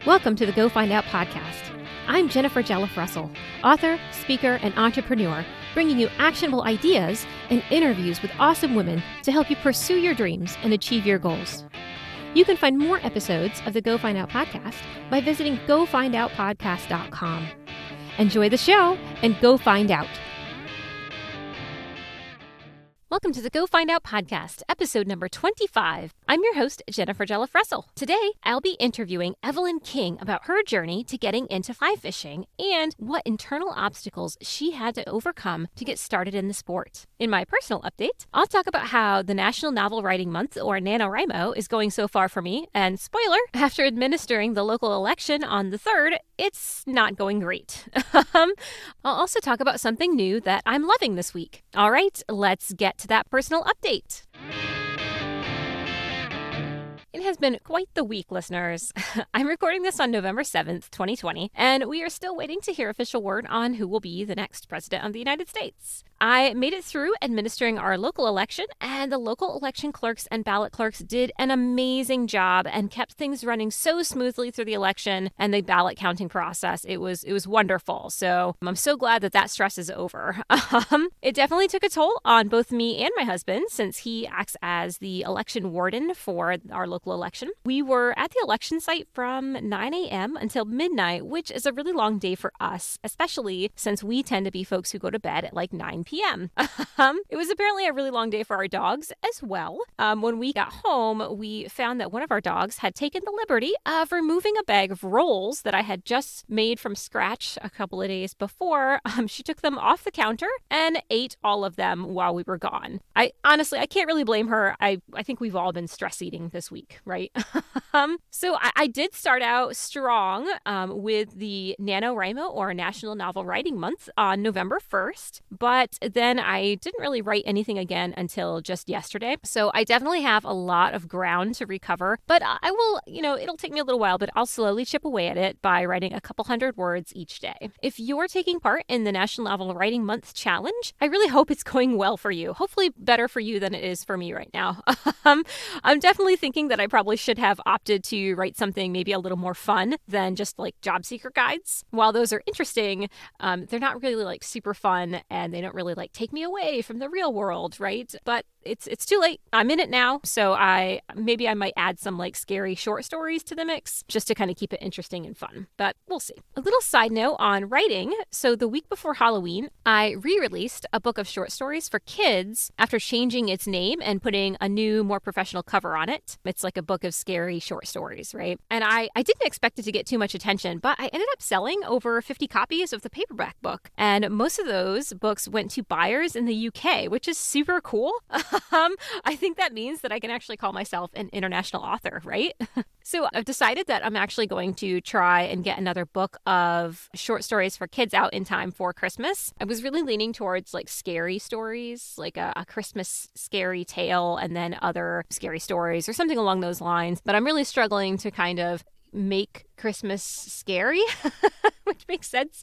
Welcome to the Go Find Out podcast. I'm Jennifer Jelliff-Russell, author, speaker, and entrepreneur, bringing you actionable ideas and interviews with awesome women to help you pursue your dreams and achieve your goals. You can find more episodes of the Go Find Out podcast by visiting gofindoutpodcast.com. Enjoy the show and go find out. Welcome to the Go Find Out podcast, episode number 25. I'm your host, Jennifer Jelliff-Russell. Today, I'll be interviewing Evelyn King about her journey to getting into fly fishing and what internal obstacles she had to overcome to get started in the sport. In my personal update, I'll talk about how the National Novel Writing Month, or NaNoWriMo, is going so far for me. And spoiler, after administering the local election on the 3rd, it's not going great. I'll also talk about something new that I'm loving this week. All right, let's get to that personal update. It has been quite the week, listeners. I'm recording this on November 7th, 2020, and we are still waiting to hear official word on who will be the next president of the United States. I made it through administering our local election, and the local election clerks and ballot clerks did an amazing job and kept things running so smoothly through the election and the ballot counting process. It was wonderful. So I'm so glad that stress is over. It definitely took a toll on both me and my husband, since he acts as the election warden for our local election. We were at the election site from 9 a.m. until midnight, which is a really long day for us, especially since we tend to be folks who go to bed at like 9 p.m. It was apparently a really long day for our dogs as well. When we got home, we found that one of our dogs had taken the liberty of removing a bag of rolls that I had just made from scratch a couple of days before. She took them off the counter and ate all of them while we were gone. I can't really blame her. I think we've all been stress eating this week, right? So I did start out strong with the NaNoWriMo, or National Novel Writing Month, on November 1st, but then I didn't really write anything again until just yesterday. So I definitely have a lot of ground to recover, but I will, it'll take me a little while, but I'll slowly chip away at it by writing a couple hundred words each day. If you're taking part in the National Novel Writing Month challenge, I really hope it's going well for you. Hopefully better for you than it is for me right now. I'm definitely thinking that I probably should have opted to write something maybe a little more fun than just like job seeker guides. While those are interesting, they're not really like super fun, and they don't really like take me away from the real world, right? But it's too late. I'm in it now, so I might add some like scary short stories to the mix just to kind of keep it interesting and fun, but we'll see. A little side note on writing. So the week before Halloween, I re-released a book of short stories for kids after changing its name and putting a new, more professional cover on it. It's like a book of scary short stories, right? And I didn't expect it to get too much attention, but I ended up selling over 50 copies of the paperback book, and most of those books went to buyers in the UK, which is super cool. I think that means that I can actually call myself an international author, right? So I've decided that I'm actually going to try and get another book of short stories for kids out in time for Christmas. I was really leaning towards like scary stories, like a Christmas scary tale, and then other scary stories or something along those lines. But I'm really struggling to kind of make Christmas scary, which makes sense.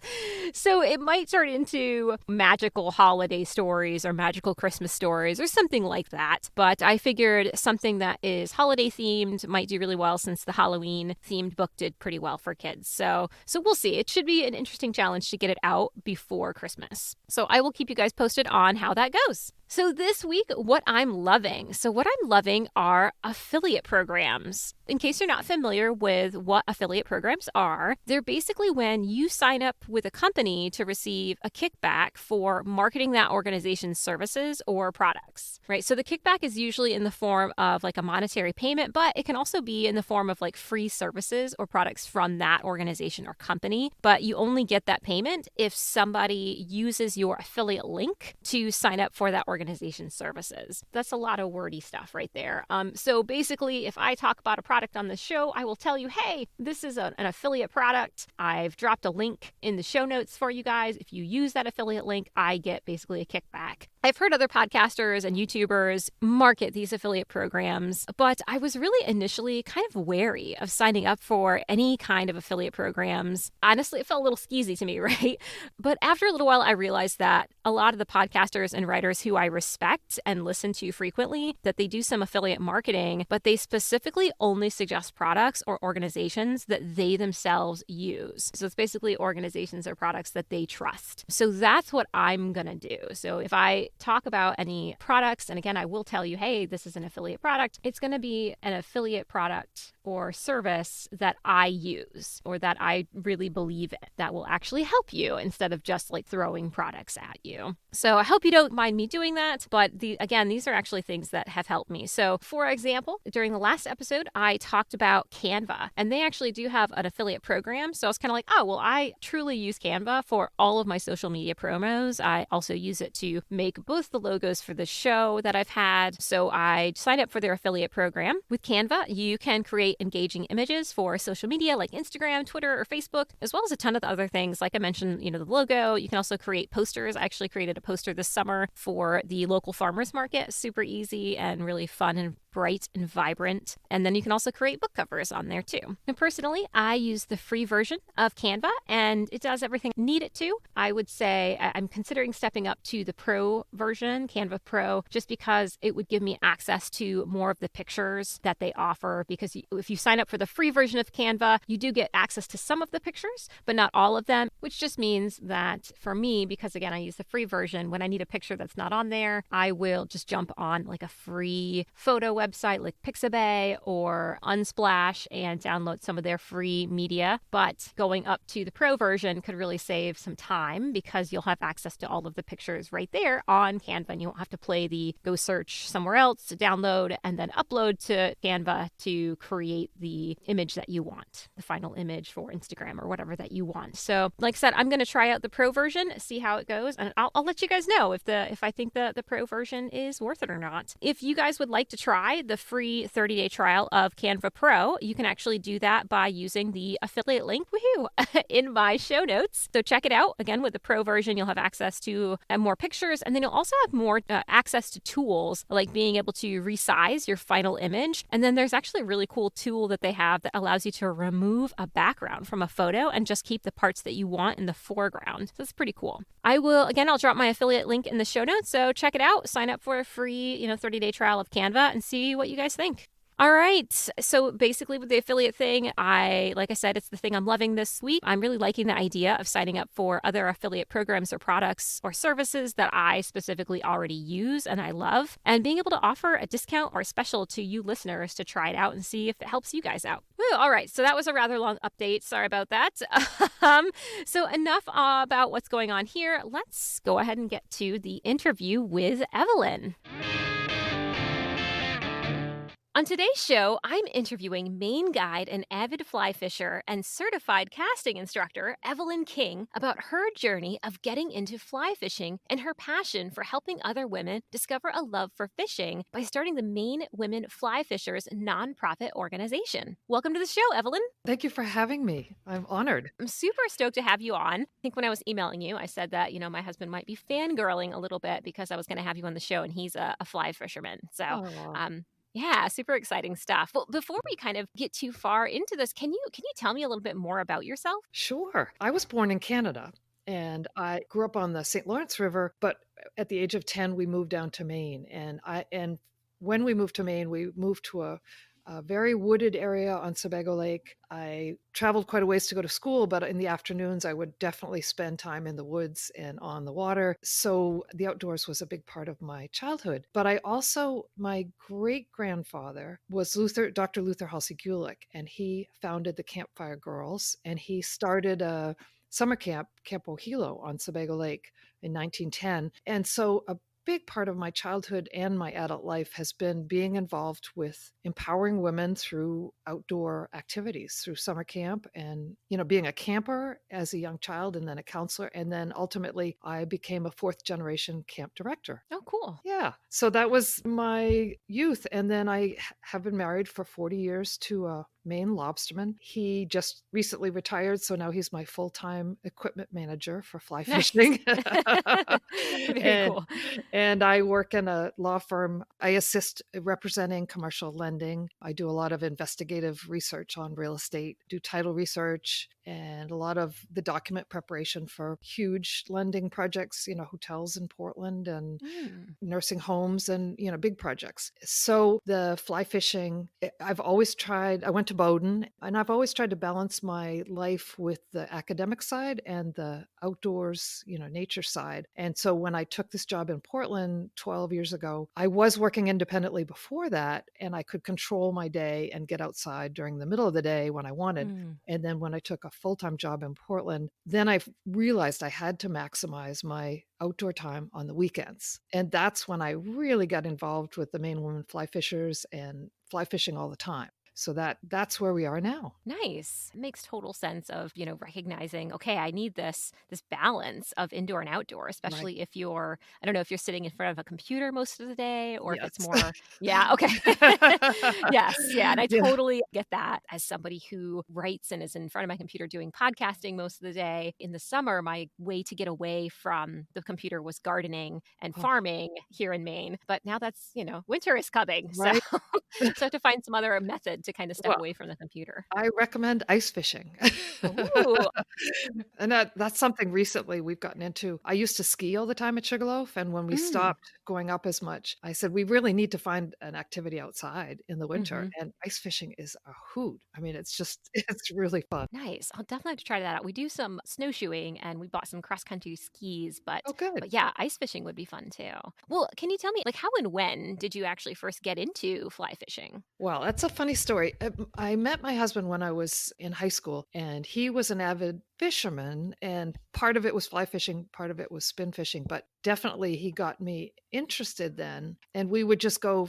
So it might turn into magical holiday stories or magical Christmas stories or something like that. But I figured something that is holiday themed might do really well, since the Halloween themed book did pretty well for kids. So we'll see. It should be an interesting challenge to get it out before Christmas. So I will keep you guys posted on how that goes. So this week, what I'm loving. So what I'm loving are affiliate programs. In case you're not familiar with what affiliate programs are, they're basically when you sign up with a company to receive a kickback for marketing that organization's services or products, right? So the kickback is usually in the form of like a monetary payment, but it can also be in the form of like free services or products from that organization or company. But you only get that payment if somebody uses your affiliate link to sign up for that organization's services. That's a lot of wordy stuff right there. So basically, if I talk about a product on this show, I will tell you, hey, this is an affiliate product. I've dropped a link in the show notes for you guys. If you use that affiliate link, I get basically a kickback. I've heard other podcasters and YouTubers market these affiliate programs, but I was really initially kind of wary of signing up for any kind of affiliate programs. Honestly, it felt a little skeezy to me, right? But after a little while, I realized that a lot of the podcasters and writers who I respect and listen to frequently, that they do some affiliate marketing, but they specifically only suggest products or organizations that they themselves use. So it's basically organizations or products that they trust. So that's what I'm going to do. So if I talk about any products, and again, I will tell you, hey, this is an affiliate product, it's going to be an affiliate product or service that I use or that I really believe in that will actually help you instead of just like throwing products at you. So I hope you don't mind me doing that. But again, these are actually things that have helped me. So for example, during the last episode, I talked about Canva, and they actually do have an affiliate program. So I was kind of like, oh, well, I truly use Canva for all of my social media promos. I also use it to make both the logos for the show that I've had. So I signed up for their affiliate program. With Canva, you can create engaging images for social media like Instagram, Twitter, or Facebook, as well as a ton of other things. Like I mentioned, the logo. You can also create posters. I actually created a poster this summer for the local farmers market. Super easy and really fun and bright and vibrant. And then you can also create book covers on there too. And personally, I use the free version of Canva, and it does everything I need it to. I would say I'm considering stepping up to the pro version, Canva Pro, just because it would give me access to more of the pictures that they offer. Because if you sign up for the free version of Canva, you do get access to some of the pictures, but not all of them, which just means that for me, because again, I use the free version, when I need a picture that's not on there, I will just jump on like a free photo website like Pixabay or Unsplash and download some of their free media. But going up to the pro version could really save some time because you'll have access to all of the pictures right there on Canva, and you won't have to play the go search somewhere else to download and then upload to Canva to create the image that you want, the final image for Instagram or whatever that you want. So like I said, I'm going to try out the pro version, see how it goes, and I'll let you guys know if I think the pro version is worth it or not. If you guys would like to try the free 30-day trial of Canva Pro, you can actually do that by using the affiliate link, woohoo, in my show notes. So check it out. Again, with the pro version, you'll have access to more pictures, and then you'll also have more access to tools like being able to resize your final image. And then there's actually a really cool tool that they have that allows you to remove a background from a photo and just keep the parts that you want in the foreground. So that's pretty cool. I'll drop my affiliate link in the show notes. So check it out. Sign up for a free, 30-day trial of Canva and see what you guys think. All right. So basically with the affiliate thing, like I said, it's the thing I'm loving this week. I'm really liking the idea of signing up for other affiliate programs or products or services that I specifically already use and I love, and being able to offer a discount or a special to you listeners to try it out and see if it helps you guys out. Woo, all right. So that was a rather long update. Sorry about that. So enough about what's going on here. Let's go ahead and get to the interview with Evelyn. On today's show, I'm interviewing Maine guide and avid fly fisher and certified casting instructor Evelyn King about her journey of getting into fly fishing and her passion for helping other women discover a love for fishing by starting the Maine Women Fly Fishers nonprofit organization. Welcome to the show, Evelyn. Thank you for having me. I'm honored. I'm super stoked to have you on. I think when I was emailing you, I said that, my husband might be fangirling a little bit because I was going to have you on the show and he's a fly fisherman. So, yeah, super exciting stuff. Well, before we kind of get too far into this, can you tell me a little bit more about yourself? Sure. I was born in Canada and I grew up on the St. Lawrence River, but at the age of 10 we moved down to Maine, and when we moved to Maine, we moved to a very wooded area on Sebago Lake. I traveled quite a ways to go to school, but in the afternoons, I would definitely spend time in the woods and on the water. So the outdoors was a big part of my childhood. But my great-grandfather was Dr. Luther Halsey Gulick, and he founded the Campfire Girls, and he started a summer camp, Camp Ohilo on Sebago Lake in 1910. And so a big part of my childhood and my adult life has been being involved with empowering women through outdoor activities, through summer camp and, being a camper as a young child and then a counselor. And then ultimately I became a fourth generation camp director. Oh, cool. Yeah. So that was my youth. And then I have been married for 40 years to a Maine lobsterman. He just recently retired, so now he's my full-time equipment manager for fly Nice. fishing. Very And cool. and I work in a law firm. I assist representing commercial lending. I do a lot of investigative research on real estate, do title research, and a lot of the document preparation for huge lending projects, hotels in Portland and Mm. nursing homes and big projects. So the fly fishing, I've always tried. I went to Bowdoin, and I've always tried to balance my life with the academic side and the outdoors, nature side. And so when I took this job in Portland 12 years ago, I was working independently before that, and I could control my day and get outside during the middle of the day when I wanted. Mm. And then when I took a full-time job in Portland, then I realized I had to maximize my outdoor time on the weekends. And that's when I really got involved with the Maine Women Fly Fishers and fly fishing all the time. So that's where we are now. Nice. It makes total sense of, recognizing, okay, I need this balance of indoor and outdoor, Right. especially if you're, I don't know if you're sitting in front of a computer most of the day or if it's Yes. more, yeah, okay. Yes, yeah, and I Yeah. totally get that as somebody who writes and is in front of my computer doing podcasting most of the day. In the summer, my way to get away from the computer was gardening and Oh, farming here in Maine, but now that's, winter is coming. So right. so I have to find some other method to kind of step Well, away from the computer. I recommend ice fishing. Ooh. And that's something recently we've gotten into. I used to ski all the time at Sugarloaf, and when we Mm. stopped going up as much, I said, "We really need to find an activity outside in the winter," Mhm. and ice fishing is a hoot. I mean, it's just it's really fun. Nice. I'll definitely have to try that out. We do some snowshoeing and we bought some cross country skis, but Oh, good. yeah, ice fishing would be fun too. Well, can you tell me like how and when did you actually first get into fly fishing? Well, that's a funny story. I met my husband when I was in high school, and he was an avid fisherman. And part of it was fly fishing, part of it was spin fishing. But definitely, he got me interested then. And we would just go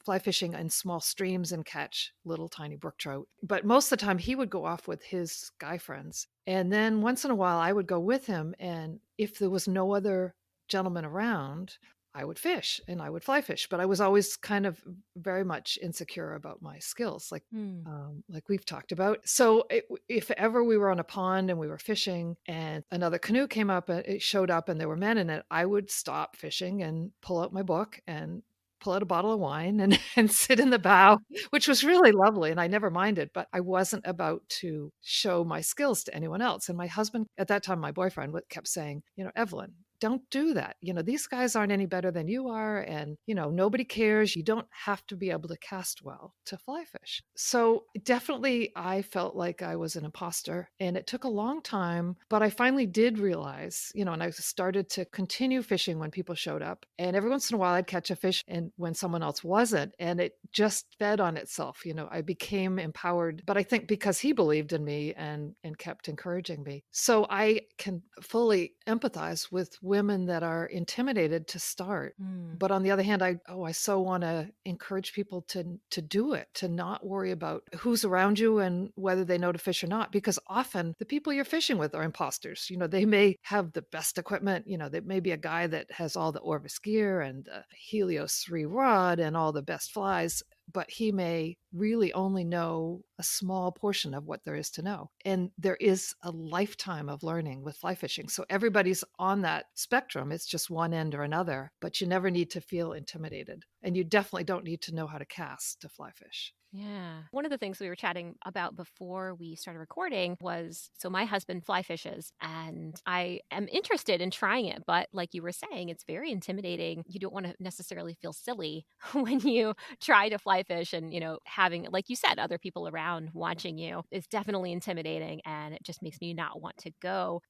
fly fishing in small streams and catch little tiny brook trout. But most of the time, he would go off with his guy friends. And then once in a while, I would go with him. And if there was no other gentleman around, I would fish and I would fly fish, but I was always kind of very much insecure about my skills, Hmm. like we've talked about. So if ever we were on a pond and we were fishing, and another canoe came up, and it showed up, and there were men in it, I would stop fishing and pull out my book and pull out a bottle of wine and, and sit in the bow, which was really lovely. And I never minded, but I wasn't about to show my skills to anyone else. And my husband, at that time, my boyfriend, kept saying, Evelyn, don't do that. These guys aren't any better than you are. And, nobody cares. You don't have to be able to cast well to fly fish. So definitely, I felt like I was an imposter. And it took a long time, but I finally did realize, and I started to continue fishing when people showed up. And every once in a while, I'd catch a fish and when someone else wasn't. And it just fed on itself. I became empowered, but I think because he believed in me and kept encouraging me. So I can fully empathize with women that are intimidated to start. Hmm. But on the other hand, I so want to encourage people to do it, to not worry about who's around you and whether they know to fish or not, because often the people you're fishing with are imposters. They may have the best equipment. There may be a guy that has all the Orvis gear and the Helios 3 rod and all the best flies, but he may really only know a small portion of what there is to know. And there is a lifetime of learning with fly fishing. So everybody's on that spectrum. It's just one end or another, but you never need to feel intimidated. And you definitely don't need to know how to cast to fly fish. Yeah. One of the things we were chatting about before we started recording was so my husband fly fishes and I am interested in trying it, but like you were saying, it's very intimidating. You don't want to necessarily feel silly when you try to fly fish and, having, like you said, other people around watching you is definitely intimidating and it just makes me not want to go.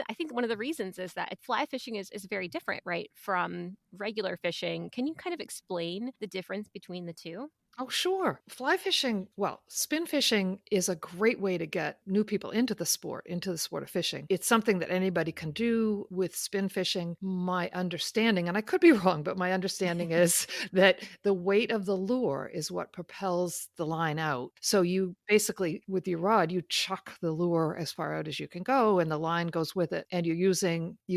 I think one of the reasons is that fly fishing is very different, right, from regular fishing. Can you kind of explain the difference between the two? Oh, sure. Fly fishing, well, spin fishing is a great way to get new people into the sport of fishing. It's something that anybody can do with spin fishing. My understanding, and I could be wrong, but my understanding is that the weight of the lure is what propels the line out. So you basically, with your rod, you chuck the lure as far out as you can go, and the line goes with it. And you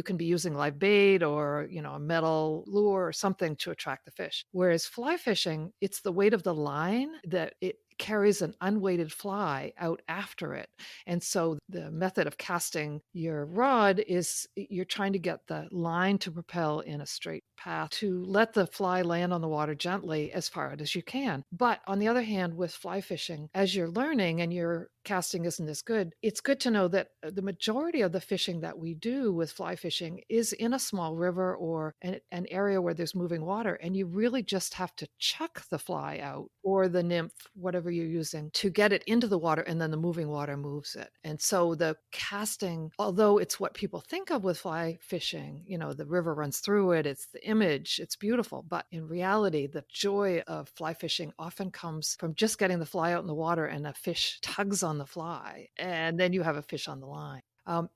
can be using live bait or, a metal lure or something to attract the fish. Whereas fly fishing, it's the weight of the line that it carries an unweighted fly out after it. And so the method of casting your rod is you're trying to get the line to propel in a straight path to let the fly land on the water gently as far out as you can. But on the other hand, with fly fishing, as you're learning and your casting isn't as good, it's good to know that the majority of the fishing that we do with fly fishing is in a small river or an area where there's moving water. And you really just have to chuck the fly out or the nymph, whatever you're using, to get it into the water, and then the moving water moves it. And so the casting, although it's what people think of with fly fishing, the river runs through it, it's the image, it's beautiful. But in reality, the joy of fly fishing often comes from just getting the fly out in the water and a fish tugs on the fly, and then you have a fish on the line.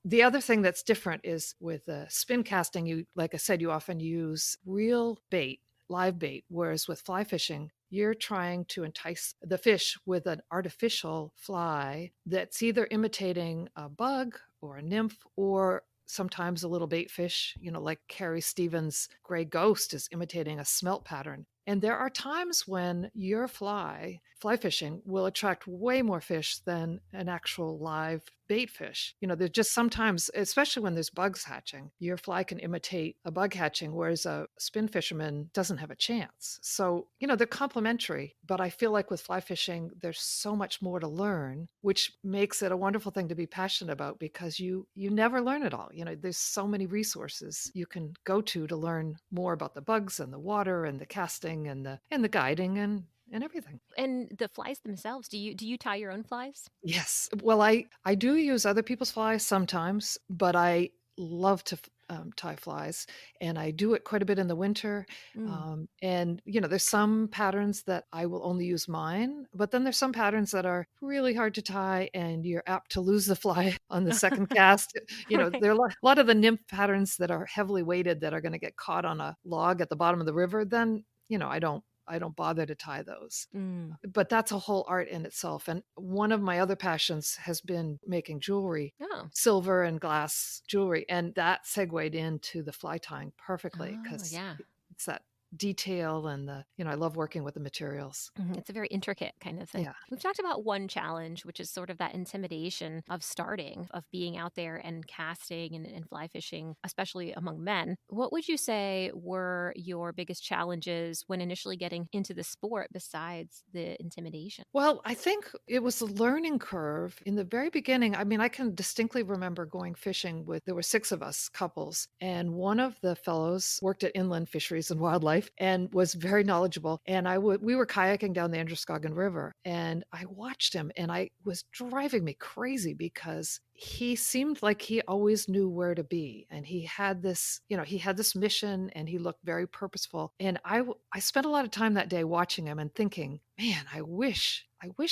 The other thing that's different is with spin casting, like I said, you often use real bait, live bait, whereas with fly fishing, you're trying to entice the fish with an artificial fly that's either imitating a bug or a nymph or sometimes a little bait fish, like Carrie Stevens' gray ghost is imitating a smelt pattern. And there are times when your fly fishing will attract way more fish than an actual live bait fish. There's just sometimes, especially when there's bugs hatching, your fly can imitate a bug hatching, whereas a spin fisherman doesn't have a chance. So, they're complementary, but I feel like with fly fishing, there's so much more to learn, which makes it a wonderful thing to be passionate about because you never learn it all. There's so many resources you can go to learn more about the bugs and the water and the casting and the guiding and everything. And the flies themselves, do you tie your own flies? Yes. Well, I do use other people's flies sometimes, but I love to tie flies, and I do it quite a bit in the winter. Mm. And there's some patterns that I will only use mine, but then there's some patterns that are really hard to tie, and you're apt to lose the fly on the second cast. Right. There are a lot of the nymph patterns that are heavily weighted that are going to get caught on a log at the bottom of the river. Then I don't bother to tie those. Mm. But that's a whole art in itself. And one of my other passions has been making jewelry, Oh. silver and glass jewelry. And that segued into the fly tying perfectly Oh, because yeah. it's that detail and I love working with the materials. It's a very intricate kind of thing. Yeah. We've talked about one challenge, which is sort of that intimidation of starting, of being out there and casting and fly fishing, especially among men. What would you say were your biggest challenges when initially getting into the sport besides the intimidation? Well, I think it was a learning curve in the very beginning. I mean, I can distinctly remember going fishing there were 6 of us couples, and one of the fellows worked at inland fisheries and wildlife and was very knowledgeable. And we were kayaking down the Androscoggin River, and I watched him, and I was driving me crazy because he seemed like he always knew where to be, and he had this mission, and he looked very purposeful. And I spent a lot of time that day watching him and thinking, man, I wish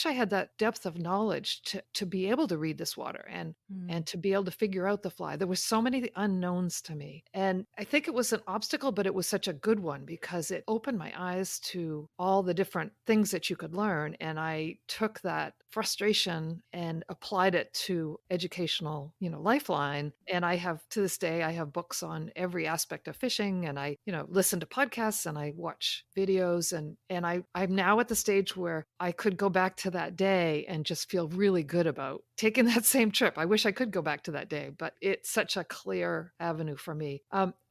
I had that depth of knowledge to be able to read this water and to be able to figure out the fly. There were so many unknowns to me. And I think it was an obstacle, but it was such a good one because it opened my eyes to all the different things that you could learn. And I took that frustration and applied it to educational, lifeline. And to this day, I have books on every aspect of fishing, and I, listen to podcasts and I watch videos, and I'm now at the stage where I could go back to that day and just feel really good about taking that same trip. I wish I could go back to that day, but it's such a clear avenue for me.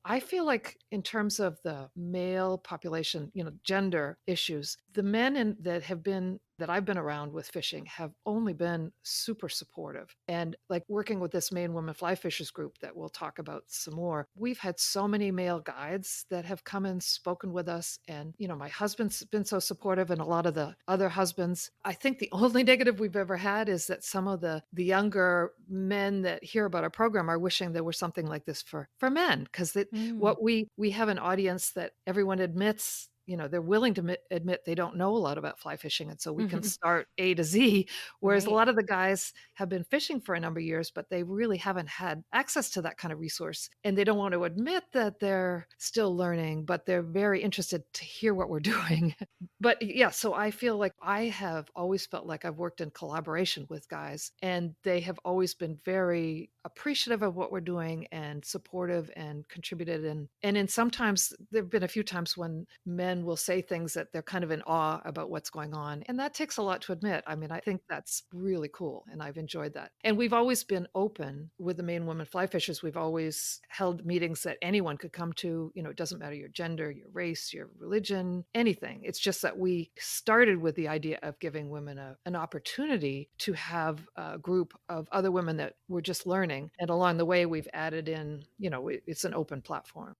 I feel like in terms of the male population, gender issues, the men that I've been around with fishing have only been super supportive. And like working with this Maine Women Fly Fishers group that we'll talk about some more, we've had so many male guides that have come and spoken with us. And, my husband's been so supportive, and a lot of the other husbands. I think the only negative we've ever had is that some of the younger men that hear about our program are wishing there was something like this for men, because Mm. what we have an audience that everyone admits, they're willing to admit they don't know a lot about fly fishing. And so we can start A to Z. Whereas a Right. lot of the guys have been fishing for a number of years, but they really haven't had access to that kind of resource. And they don't want to admit that they're still learning, but they're very interested to hear what we're doing. But yeah, so I feel like I have always felt like I've worked in collaboration with guys, and they have always been very appreciative of what we're doing and supportive and contributed. And in sometimes there've been a few times when men and will say things that they're kind of in awe about what's going on. And that takes a lot to admit. I mean, I think that's really cool, and I've enjoyed that. And we've always been open with the Maine Women Fly Fishers. We've always held meetings that anyone could come to. It doesn't matter your gender, your race, your religion, anything. It's just that we started with the idea of giving women an opportunity to have a group of other women that were just learning. And along the way, we've added in, it's an open platform.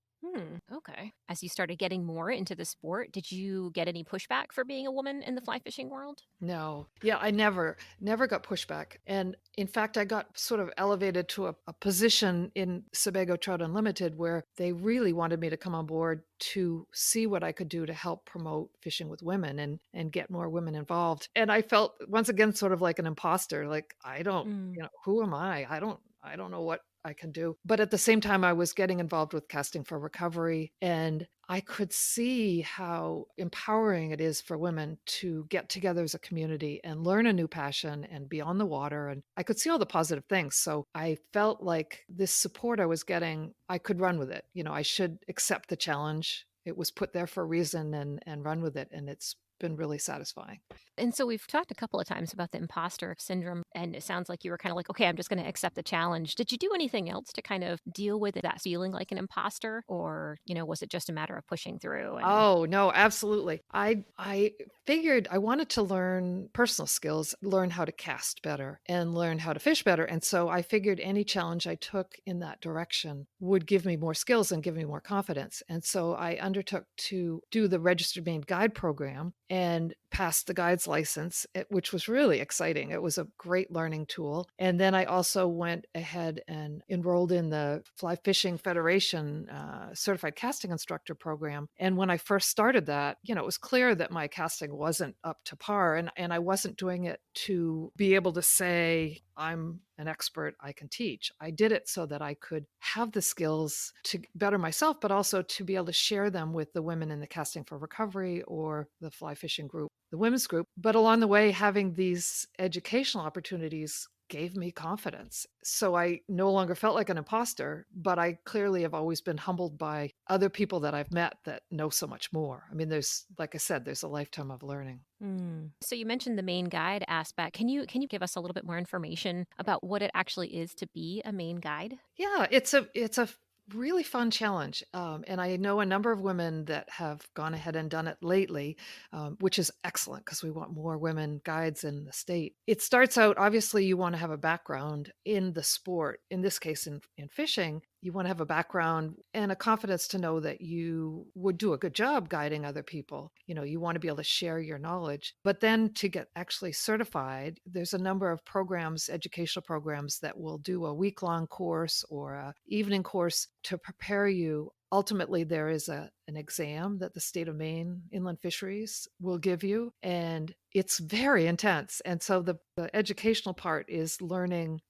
Okay. As you started getting more into the sport, did you get any pushback for being a woman in the fly fishing world? No. Yeah, I never got pushback. And in fact, I got sort of elevated to a position in Sebago Trout Unlimited where they really wanted me to come on board to see what I could do to help promote fishing with women and get more women involved. And I felt once again sort of like an imposter, like I don't, who am I? I don't know what I can do. But at the same time, I was getting involved with Casting for Recovery, and I could see how empowering it is for women to get together as a community and learn a new passion and be on the water. And I could see all the positive things. So I felt like this support I was getting, I could run with it. I should accept the challenge. It was put there for a reason, and run with it. And it's been really satisfying. And so we've talked a couple of times about the imposter syndrome, and it sounds like you were kind of like, okay, I'm just going to accept the challenge. Did you do anything else to kind of deal with that feeling like an imposter, or was it just a matter of pushing through? Oh, no, absolutely. I figured I wanted to learn personal skills, learn how to cast better and learn how to fish better. And so I figured any challenge I took in that direction would give me more skills and give me more confidence. And so I undertook to do the Registered Maine Guide program and passed the guide's license, which was really exciting. It was a great learning tool. And then I also went ahead and enrolled in the Fly Fishing Federation certified casting instructor program. And when I first started that, it was clear that my casting wasn't up to par, and I wasn't doing it to be able to say, I'm an expert, I can teach. I did it so that I could have the skills to better myself, but also to be able to share them with the women in the Casting for Recovery or the fly fishing group, the women's group. But along the way, having these educational opportunities gave me confidence. So I no longer felt like an imposter, but I clearly have always been humbled by other people that I've met that know so much more. I mean, like I said, there's a lifetime of learning. So you mentioned the Maine guide aspect. Can you give us a little bit more information about what it actually is to be a Maine guide? Yeah, it's a really fun challenge. And I know a number of women that have gone ahead and done it lately, which is excellent because we want more women guides in the state. It starts out, obviously, you want to have a background in the sport, in this case, in fishing. You want to have a background and a confidence to know that you would do a good job guiding other people. You want to be able to share your knowledge. But then to get actually certified, there's a number of programs, educational programs that will do a week-long course or an evening course to prepare you. Ultimately, there is an exam that the state of Maine Inland Fisheries will give you, and it's very intense. And so the educational part is learning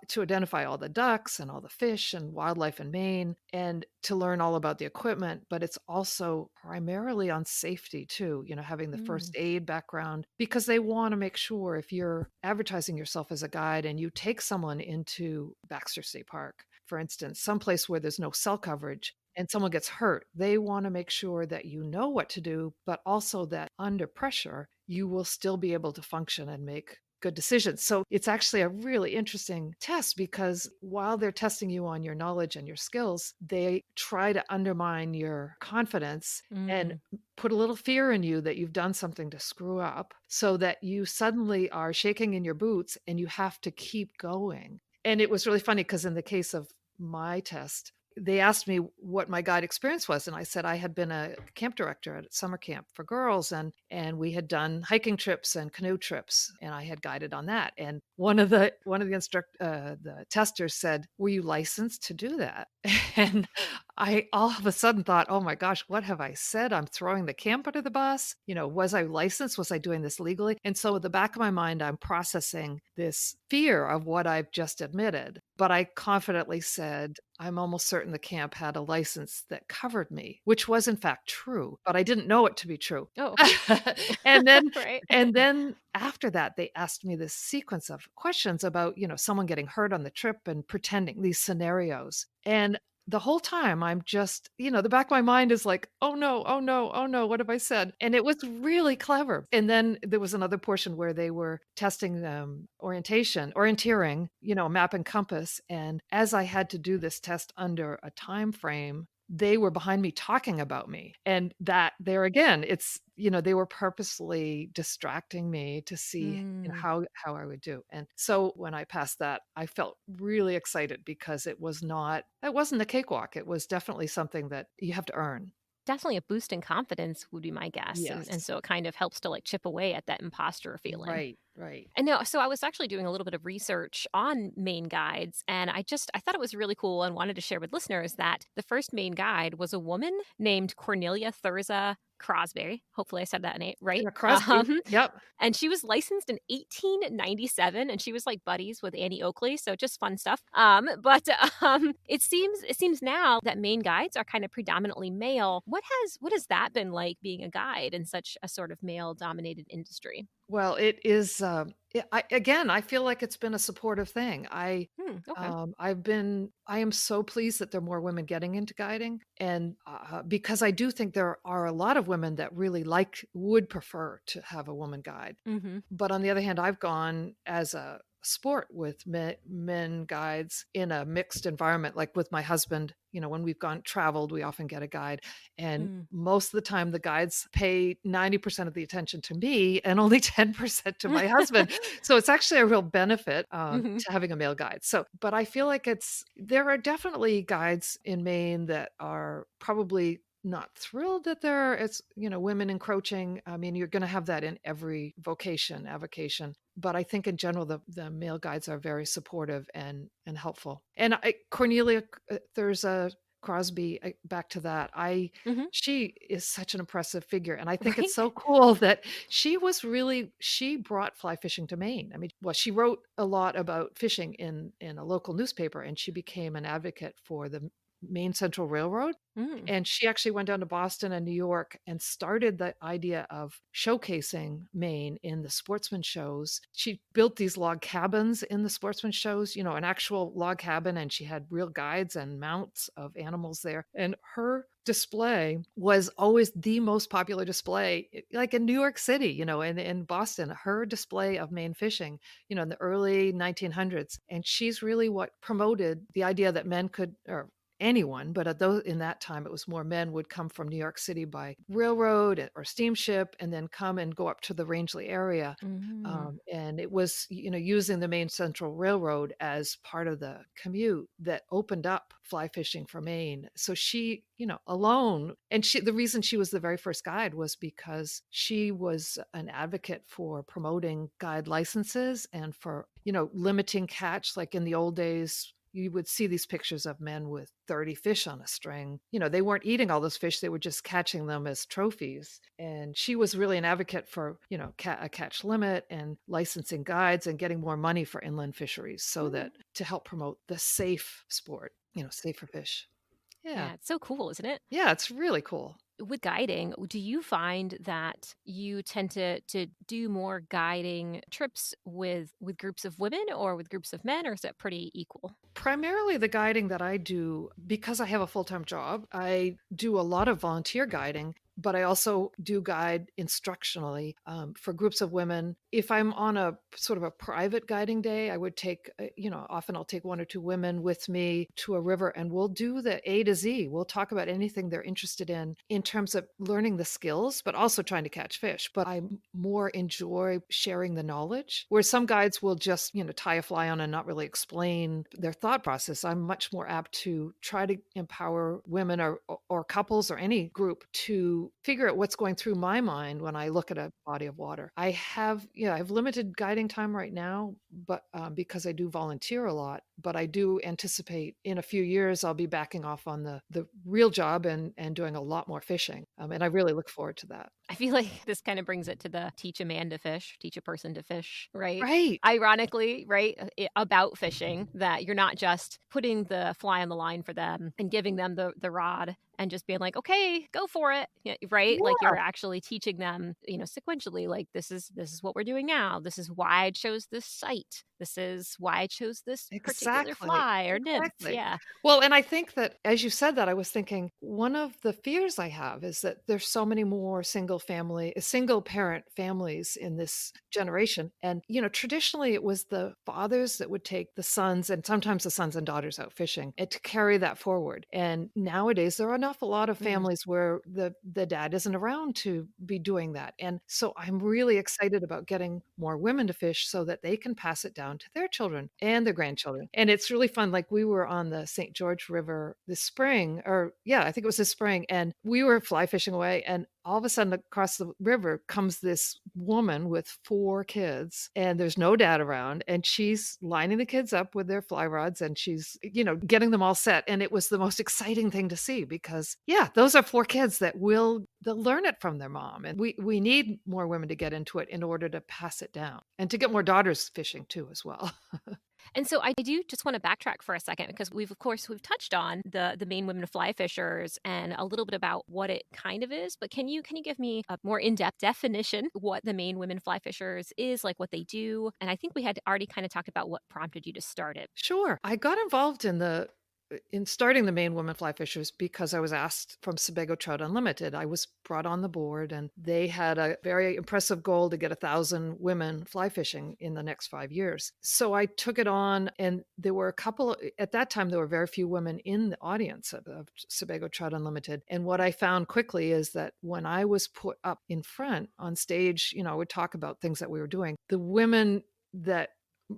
to identify all the ducks and all the fish and wildlife in Maine and to learn all about the equipment. But it's also primarily on safety too, having the first aid background, because they want to make sure if you're advertising yourself as a guide and you take someone into Baxter State Park, for instance, someplace where there's no cell coverage, and someone gets hurt, they want to make sure that you know what to do, but also that under pressure, you will still be able to function and make good decisions. So it's actually a really interesting test because while they're testing you on your knowledge and your skills, they try to undermine your confidence and put a little fear in you that you've done something to screw up so that you suddenly are shaking in your boots and you have to keep going. And it was really funny because in the case of my test, they asked me what my guide experience was, and I said I had been a camp director at summer camp for girls, and we had done hiking trips and canoe trips, and I had guided on that. And one of the the testers said, "Were you licensed to do that?" And I all of a sudden thought, "Oh my gosh, what have I said? I'm throwing the camp under the bus. Was I licensed? Was I doing this legally?" And so at the back of my mind, I'm processing this fear of what I've just admitted. But I confidently said, I'm almost certain the camp had a license that covered me, which was in fact true, but I didn't know it to be true. Oh, okay. and then Right. and then after that, they asked me this sequence of questions about, someone getting hurt on the trip and pretending these scenarios. And the whole time I'm just, the back of my mind is like, "Oh no, oh no, oh no, what have I said?" And it was really clever. And then there was another portion where they were testing orienteering, map and compass. And as I had to do this test under a time frame, they were behind me talking about me. And that there again, they were purposely distracting me to see, Mm. how I would do. And so when I passed that, I felt really excited because it wasn't a cakewalk. It was definitely something that you have to earn. Definitely a boost in confidence would be my guess, and Yes. so it kind of helps to, like, chip away at that imposter feeling. Right, right. I know. So I was actually doing a little bit of research on Maine guides, and I thought it was really cool and wanted to share with listeners that the first Maine guide was a woman named Cornelia Thurza Crosby. Hopefully, I said that right. Yeah, Crosby. Yep. And she was licensed in 1897, and she was like buddies with Annie Oakley, so just fun stuff. But it seems now that Maine guides are kind of predominantly male. What has that been like being a guide in such a sort of male dominated industry? Well, it is, I feel like it's been a supportive thing. Okay. I am so pleased that there are more women getting into guiding, and, because I do think there are a lot of women that really would prefer to have a woman guide. Mm-hmm. But on the other hand, I've gone as a sport with men guides in a mixed environment, like with my husband. When we've gone traveled, we often get a guide. And Mm. most of the time, the guides pay 90% of the attention to me and only 10% to my husband. So it's actually a real benefit Mhm. to having a male guide. So, but I feel like there are definitely guides in Maine that are probably not thrilled that it's women encroaching. I mean, you're going to have that in every avocation, but I think in general the male guides are very supportive and helpful. And Cornelia, there's a Crosby, back to that. I Mhm. She is such an impressive figure, and I think it's Right? so cool that she brought fly fishing to Maine. I mean, well, she wrote a lot about fishing in a local newspaper, and she became an advocate for the Maine Central Railroad. Mm. And she actually went down to Boston and New York and started the idea of showcasing Maine in the sportsman shows. She built these log cabins in the sportsman shows, an actual log cabin, and she had real guides and mounts of animals there. And her display was always the most popular display, like in New York City, and in Boston, her display of Maine fishing, in the early 1900s. And she's really what promoted the idea that men could, or anyone, but in that time, it was more men would come from New York City by railroad or steamship and then come and go up to the Rangeley area. Mm. And it was, using the Maine Central Railroad as part of the commute that opened up fly fishing for Maine. So she, alone, and the reason she was the very first guide was because she was an advocate for promoting guide licenses and for, limiting catch. Like in the old days, you would see these pictures of men with 30 fish on a string. They weren't eating all those fish, they were just catching them as trophies. And she was really an advocate for, a catch limit and licensing guides and getting more money for inland fisheries so Mm. that to help promote the safe sport, safer fish. Yeah. Yeah, it's so cool, isn't it? Yeah, it's really cool. With guiding, do you find that you tend to do more guiding trips with groups of women or with groups of men, or is that pretty equal? Primarily the guiding that I do, because I have a full-time job, I do a lot of volunteer guiding, but I also do guide instructionally for groups of women. If I'm on a sort of a private guiding day, I would take, often I'll take one or two women with me to a river and we'll do the A to Z. We'll talk about anything they're interested in terms of learning the skills, but also trying to catch fish. But I more enjoy sharing the knowledge, where some guides will just, tie a fly on and not really explain their thought process. I'm much more apt to try to empower women or couples or any group to figure out what's going through my mind when I look at a body of water. I have limited guiding time right now, but because I do volunteer a lot, but I do anticipate in a few years I'll be backing off on the real job and doing a lot more fishing. And I really look forward to that. I feel like this kind of brings it to the teach a man to fish, teach a person to fish, right? Right. Ironically, right, about fishing, that you're not just putting the fly on the line for them and giving them the rod and just being like, okay, go for it, yeah, right? Like Yeah. you're actually teaching them, sequentially, like this is what we're doing now. This is why I chose this site. this is why I chose this particular Exactly, fly or nymph. exactly. Yeah. Well, and I think that as you said that, I was thinking one of the fears I have is that there's so many more single parent families in this generation. And, traditionally it was the fathers that would take the sons and sometimes the sons and daughters out fishing and to carry that forward. And nowadays there are an awful lot of Mm. families where the dad isn't around to be doing that. And so I'm really excited about getting more women to fish so that they can pass it down to their children and their grandchildren. And it's really fun. Like we were on the St. George River this spring, or yeah, I think it was this spring, and we were fly fishing away, and all of a sudden across the river comes this woman with 4 kids, and there's no dad around, and she's lining the kids up with their fly rods, and she's getting them all set. And it was the most exciting thing to see because yeah, those are 4 kids that they'll learn it from their mom. And we need more women to get into it in order to pass it down and to get more daughters fishing too as well. And so I do just want to backtrack for a second because we've touched on the Maine Women Fly Fishers and a little bit about what it kind of is, but can you give me a more in-depth definition what the Maine Women Fly Fishers is, like what they do? And I think we had already kind of talked about what prompted you to start it. Sure. I got involved in starting the Maine Women Fly Fishers because I was asked from Sebago Trout Unlimited. I was brought on the board, and they had a very impressive goal to get 1,000 women fly fishing in the next 5 years. So I took it on, and there were at that time, there were very few women in the audience of Sebago Trout Unlimited. And what I found quickly is that when I was put up in front on stage, I would talk about things that we were doing. The women that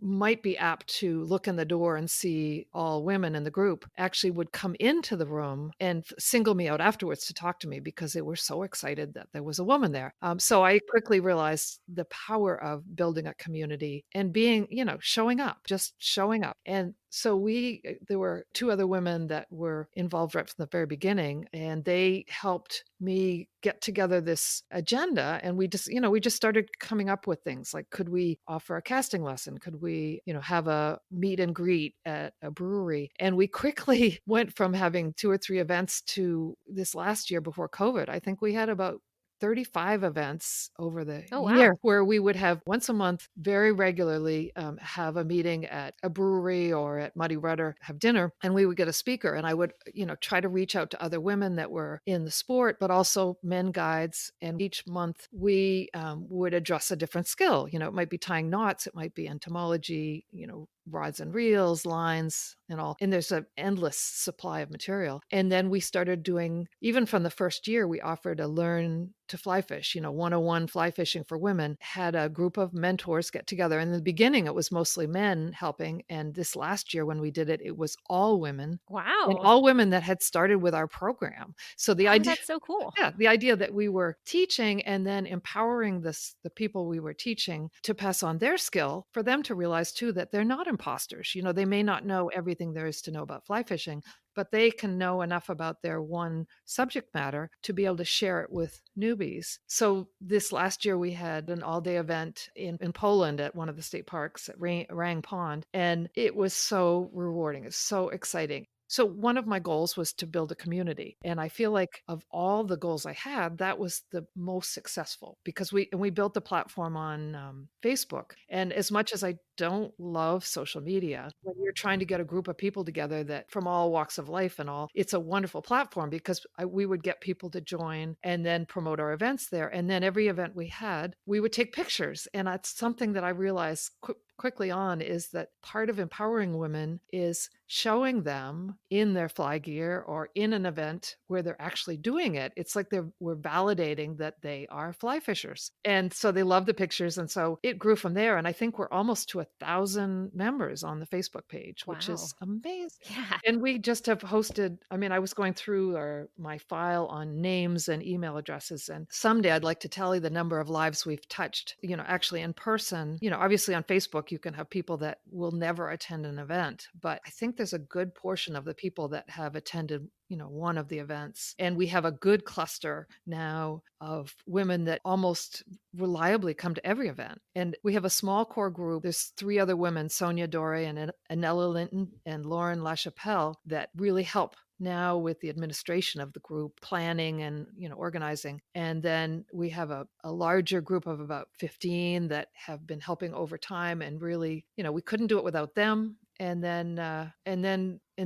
might be apt to look in the door and see all women in the group actually would come into the room and single me out afterwards to talk to me because they were so excited that there was a woman there. So I quickly realized the power of building a community and being, showing up, just showing up. And so there were 2 other women that were involved right from the very beginning, and they helped me get together this agenda. And we just started coming up with things like, could we offer a casting lesson? Could we, have a meet and greet at a brewery? And we quickly went from having 2 or 3 events to this last year before COVID. I think we had about 35 events over the Oh, wow. year where we would have once a month very regularly have a meeting at a brewery or at Muddy Rudder, have dinner, and we would get a speaker. And I would try to reach out to other women that were in the sport but also men guides. And each month we would address a different skill. It might be tying knots, it might be entomology, rods and reels, lines, and all. And there's an endless supply of material. And then we started doing, even from the first year, we offered a learn to fly fish, 101 fly fishing for women, had a group of mentors get together. In the beginning, it was mostly men helping. And this last year, when we did it, it was all women. And Wow. all women that had started with our program. So the Oh, idea that's so cool. yeah, the idea that we were teaching and then empowering the people we were teaching to pass on their skill for them to realize too that they're not imposters. They may not know everything there is to know about fly fishing, but they can know enough about their one subject matter to be able to share it with newbies. So this last year we had an all-day event in Poland at one of the state parks at Rang Pond, and it was so rewarding. It's so exciting. So one of my goals was to build a community. And I feel like of all the goals I had, that was the most successful because we built the platform on Facebook. And as much as I don't love social media, when you're trying to get a group of people together that from all walks of life and all, it's a wonderful platform because we would get people to join and then promote our events there. And then every event we had, we would take pictures. And that's something that I realized quickly on is that part of empowering women is showing them in their fly gear or in an event where they're actually doing it. It's like we're validating that they are fly fishers. And so they love the pictures. And so it grew from there. And I think we're almost to 1,000 members on the Facebook page, which Wow. is amazing. Yeah. And we just have hosted, I was going through my file on names and email addresses. And someday I'd like to tally the number of lives we've touched, actually in person. Obviously on Facebook, you can have people that will never attend an event. But I think there's a good portion of the people that have attended one of the events. And we have a good cluster now of women that almost reliably come to every event. And we have a small core group. There's 3 other women, Sonia Dore and Anella Linton and Lauren LaChapelle, that really help now with the administration of the group, planning and, organizing. And then we have a larger group of about 15 that have been helping over time, and really, we couldn't do it without them. And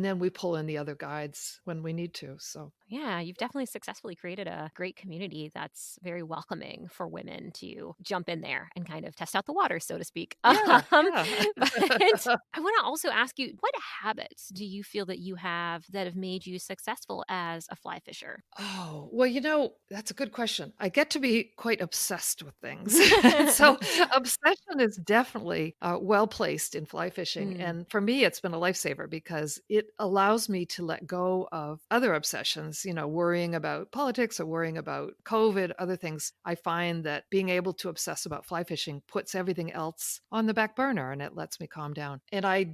then we pull in the other guides when we need to. So Yeah, you've definitely successfully created a great community that's very welcoming for women to jump in there and kind of test out the water, so to speak. yeah, yeah. But I want to also ask you, what habits do you feel that you have that have made you successful as a fly fisher? Oh, well, that's a good question. I get to be quite obsessed with things. So, obsession is definitely well placed in fly fishing. Mm, And for me, it's been a lifesaver because it allows me to let go of other obsessions, worrying about politics or worrying about COVID, other things. I find that being able to obsess about fly fishing puts everything else on the back burner, and it lets me calm down. And I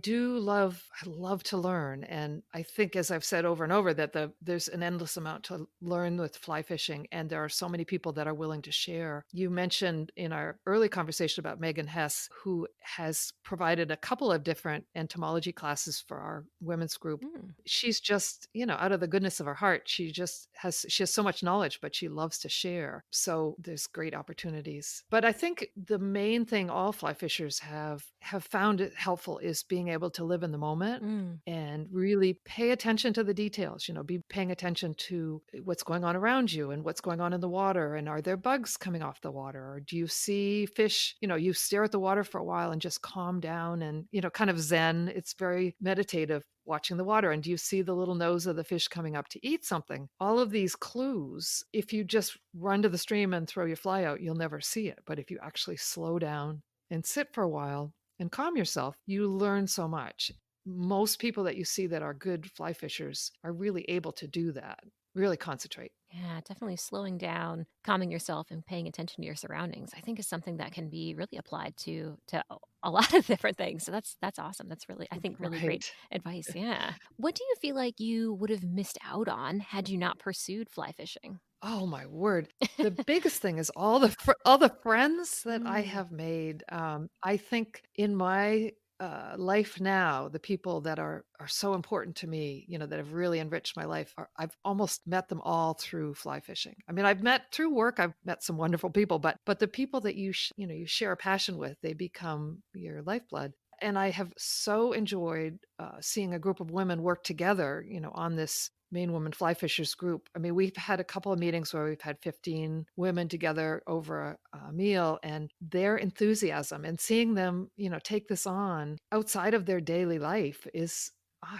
love to learn. And I think, as I've said over and over, that there's an endless amount to learn with fly fishing, and there are so many people that are willing to share. You mentioned in our early conversation about Megan Hess, who has provided a couple of different entomology classes for our women's group. mm, She's just, out of the goodness of her heart, she has so much knowledge, but she loves to share. So there's great opportunities. But I think the main thing all fly fishers have found it helpful is being able to live in the moment mm. and really pay attention to the details, be paying attention to what's going on around you and what's going on in the water. And are there bugs coming off the water? Or do you see fish? You stare at the water for a while and just calm down and, kind of zen. It's very meditative watching the water. And do you see the little nose of the fish coming up to eat something? All of these clues, if you just run to the stream and throw your fly out, you'll never see it. But if you actually slow down and sit for a while and calm yourself, you learn so much. Most people that you see that are good fly fishers are really able to do that, really concentrate. Yeah, definitely slowing down, calming yourself, and paying attention to your surroundings, I think is something that can be really applied to a lot of different things. So that's awesome. That's really, I think, really great Right. advice. Yeah. What do you feel like you would have missed out on had you not pursued fly fishing? Oh my word. The biggest thing is all the friends that I Mm, have made. I think in my life now, the people that are so important to me, that have really enriched my life, I've almost met them all through fly fishing. I mean, I've met through work, I've met some wonderful people, but the people that you share a passion with, they become your lifeblood. And I have so enjoyed seeing a group of women work together, on this Maine Women Fly Fishers group. I mean, we've had a couple of meetings where we've had 15 women together over a meal, and their enthusiasm and seeing them, take this on outside of their daily life is,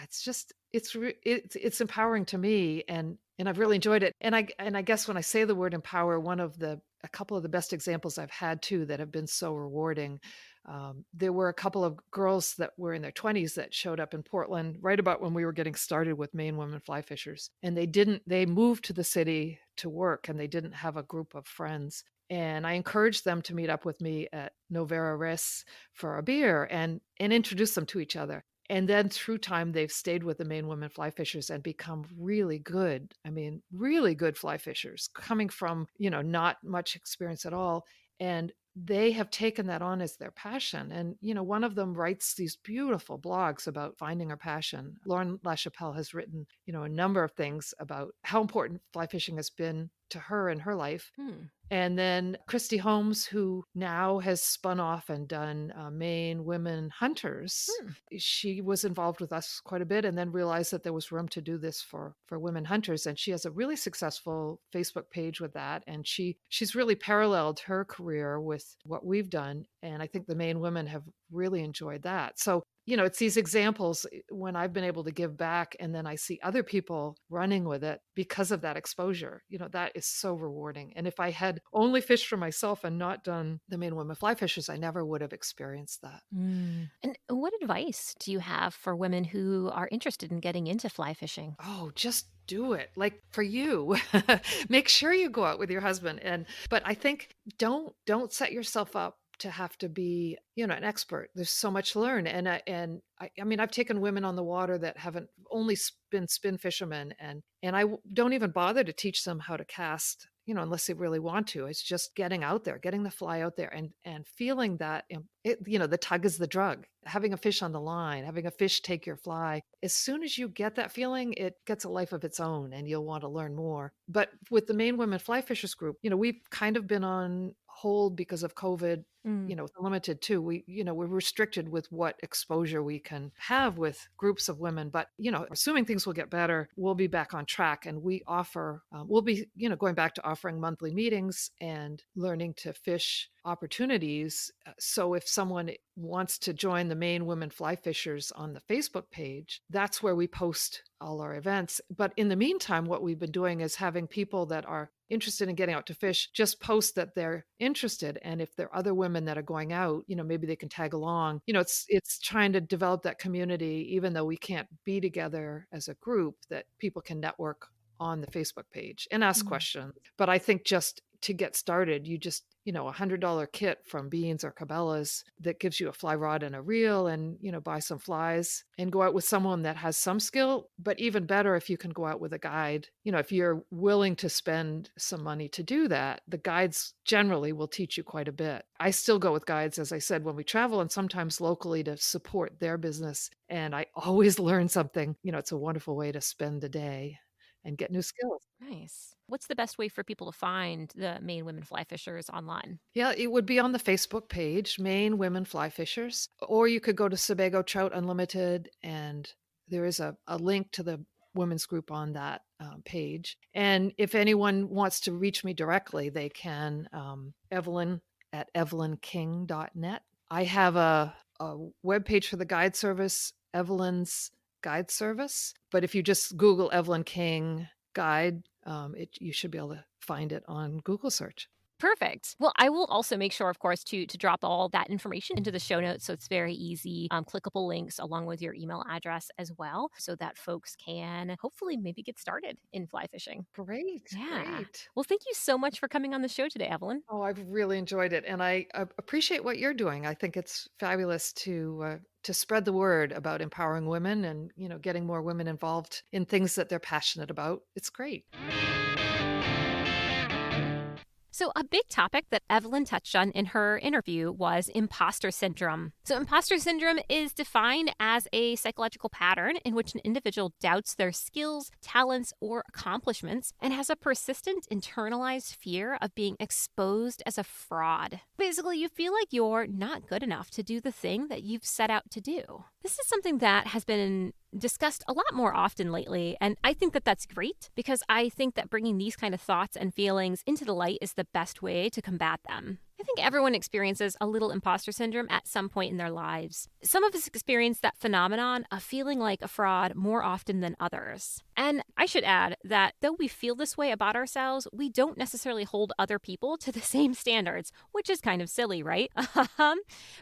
it's just, it's empowering to me, and I've really enjoyed it. And I guess when I say the word empower, a couple of the best examples I've had too that have been so rewarding. There were a couple of girls that were in their 20s that showed up in Portland right about when we were getting started with Maine Women Fly Fishers. And they moved to the city to work, and they didn't have a group of friends. And I encouraged them to meet up with me at Novera Ris for a beer and introduce them to each other. And then through time, they've stayed with the Maine Women Fly Fishers and become really good. I mean, really good fly fishers coming from, not much experience at all. And they have taken that on as their passion. And, one of them writes these beautiful blogs about finding her passion. Lauren LaChapelle has written, a number of things about how important fly fishing has been to her in her life. hmm, And then Christy Holmes, who now has spun off and done Maine Women Hunters, hmm, she was involved with us quite a bit, and then realized that there was room to do this for women hunters. And she has a really successful Facebook page with that. And she's really paralleled her career with what we've done. And I think the Maine women have really enjoyed that. So it's these examples when I've been able to give back, and then I see other people running with it because of that exposure. That is so rewarding. And if I had only fished for myself and not done the Maine Women Fly Fishers, I never would have experienced that. mm. And what advice do you have for women who are interested in getting into fly fishing? Oh, just do it. Like for you, make sure you go out with your husband. But I think don't set yourself up to have to be, an expert. There's so much to learn. I mean, I've taken women on the water that haven't only been spin fishermen, and don't even bother to teach them how to cast, unless they really want to. It's just getting out there, getting the fly out there, and feeling that the tug is the drug. Having a fish on the line, having a fish take your fly. As soon as you get that feeling, it gets a life of its own, and you'll want to learn more. But with the Maine Women Fly Fishers group, we've kind of been on hold because of COVID. It's limited too. We're restricted with what exposure we can have with groups of women. But, assuming things will get better, we'll be back on track. And we'll be, going back to offering monthly meetings and learning to fish opportunities. So if someone wants to join the Maine Women Fly Fishers on the Facebook page, that's where we post all our events. But in the meantime, what we've been doing is having people that are interested in getting out to fish just post that they're interested, and if there are other women that are going out, maybe they can tag along. It's trying to develop that community, even though we can't be together as a group, that people can network on the Facebook page and ask questions. But I think just to get started, you just $100 kit from Beans or Cabela's that gives you a fly rod and a reel, and buy some flies and go out with someone that has some skill. But even better if you can go out with a guide. If you're willing to spend some money to do that, the guides generally will teach you quite a bit. I still go with guides, as I said, when we travel, and sometimes locally to support their business, and I always learn something. It's a wonderful way to spend the day and get new skills. Nice. What's the best way for people to find the Maine Women Fly Fishers online? Yeah, it would be on the Facebook page, Maine Women Fly Fishers, or you could go to Sebago Trout Unlimited, and there is a link to the women's group on that page. And if anyone wants to reach me directly, they can, Evelyn at evelynking.net. I have a webpage for the guide service, Evelyn's Guide Service. But if you just Google Evelyn King Guide, you should be able to find it on Google search. Perfect. Well, I will also make sure, of course, to drop all that information into the show notes, so it's very easy, clickable links along with your email address as well, so that folks can hopefully maybe get started in fly fishing. Great. Great. Well, thank you so much for coming on the show today, Evelyn. Oh, I've really enjoyed it, and I appreciate what you're doing. I think it's fabulous to spread the word about empowering women and getting more women involved in things that they're passionate about. It's great. So a big topic that Evelyn touched on in her interview was imposter syndrome. So imposter syndrome is defined as a psychological pattern in which an individual doubts their skills, talents, or accomplishments and has a persistent internalized fear of being exposed as a fraud. Basically, you feel like you're not good enough to do the thing that you've set out to do. This is something that has been discussed a lot more often lately, and I think that that's great, because I think that bringing these kind of thoughts and feelings into the light is the best way to combat them. I think everyone experiences a little imposter syndrome at some point in their lives. Some of us experience that phenomenon of feeling like a fraud more often than others. And I should add that though we feel this way about ourselves, we don't necessarily hold other people to the same standards, which is kind of silly, right?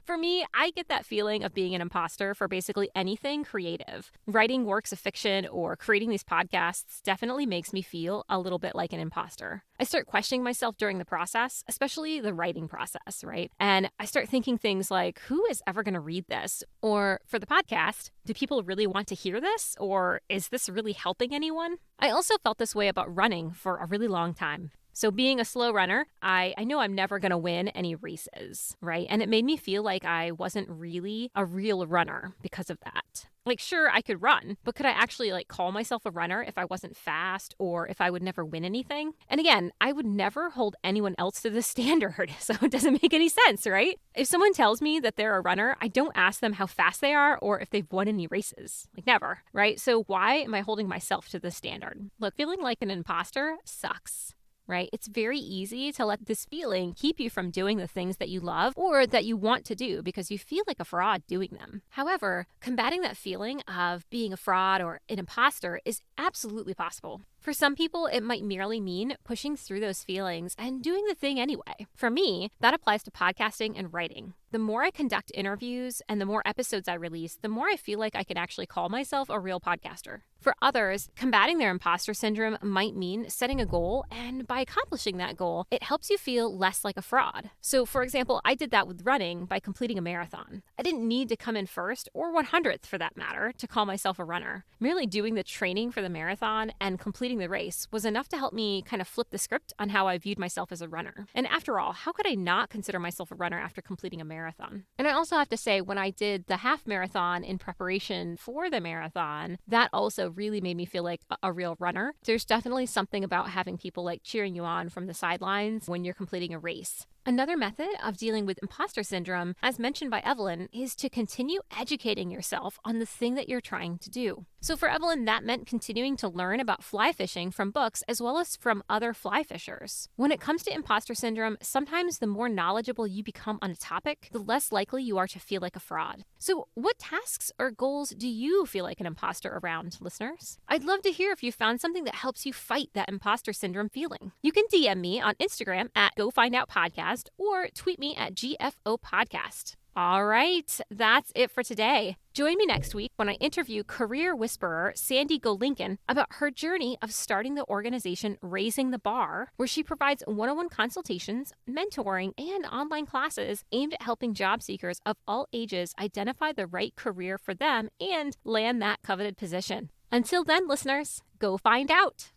For me, I get that feeling of being an imposter for basically anything creative. Writing works of fiction or creating these podcasts definitely makes me feel a little bit like an imposter. I start questioning myself during the process, especially the writing process, right? And I start thinking things like, who is ever going to read this? Or for the podcast, do people really want to hear this? Or is this really helping anyone? I also felt this way about running for a really long time. So being a slow runner, I know I'm never going to win any races, right? And it made me feel like I wasn't really a real runner because of that. Like, sure, I could run, but could I actually call myself a runner if I wasn't fast or if I would never win anything? And again, I would never hold anyone else to this standard, so it doesn't make any sense, right? If someone tells me that they're a runner, I don't ask them how fast they are or if they've won any races. Never, right? So why am I holding myself to this standard? Look, feeling like an imposter sucks. Right? It's very easy to let this feeling keep you from doing the things that you love or that you want to do because you feel like a fraud doing them. However, combating that feeling of being a fraud or an imposter is absolutely possible. For some people, it might merely mean pushing through those feelings and doing the thing anyway. For me, that applies to podcasting and writing. The more I conduct interviews and the more episodes I release, the more I feel like I can actually call myself a real podcaster. For others, combating their imposter syndrome might mean setting a goal, and by accomplishing that goal, it helps you feel less like a fraud. So, for example, I did that with running by completing a marathon. I didn't need to come in first, or 100th for that matter, to call myself a runner. Merely doing the training for the marathon and completing completing the race was enough to help me kind of flip the script on how I viewed myself as a runner. And after all, how could I not consider myself a runner after completing a marathon? And I also have to say, when I did the half marathon in preparation for the marathon, that also really made me feel like a real runner. There's definitely something about having people like cheering you on from the sidelines when you're completing a race. Another method of dealing with imposter syndrome, as mentioned by Evelyn, is to continue educating yourself on the thing that you're trying to do. So for Evelyn, that meant continuing to learn about fly fishing from books as well as from other fly fishers. When it comes to imposter syndrome, sometimes the more knowledgeable you become on a topic, the less likely you are to feel like a fraud. So what tasks or goals do you feel like an imposter around, listeners? I'd love to hear if you found something that helps you fight that imposter syndrome feeling. You can DM me on Instagram at GoFindOutPodcast or tweet me at GFO Podcast. All right, that's it for today. Join me next week when I interview career whisperer Sandy Golinkin about her journey of starting the organization Raising the Bar, where she provides one-on-one consultations, mentoring, and online classes aimed at helping job seekers of all ages identify the right career for them and land that coveted position. Until then, listeners, go find out.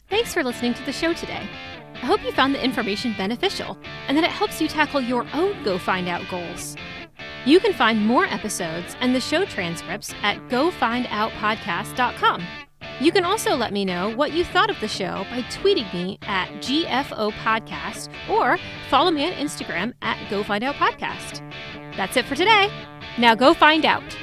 Thanks for listening to the show today. I hope you found the information beneficial and that it helps you tackle your own Go Find Out goals. You can find more episodes and the show transcripts at GoFindOutPodcast.com. You can also let me know what you thought of the show by tweeting me at GFO Podcast or follow me on Instagram at GoFindOutPodcast. That's it for today. Now go find out.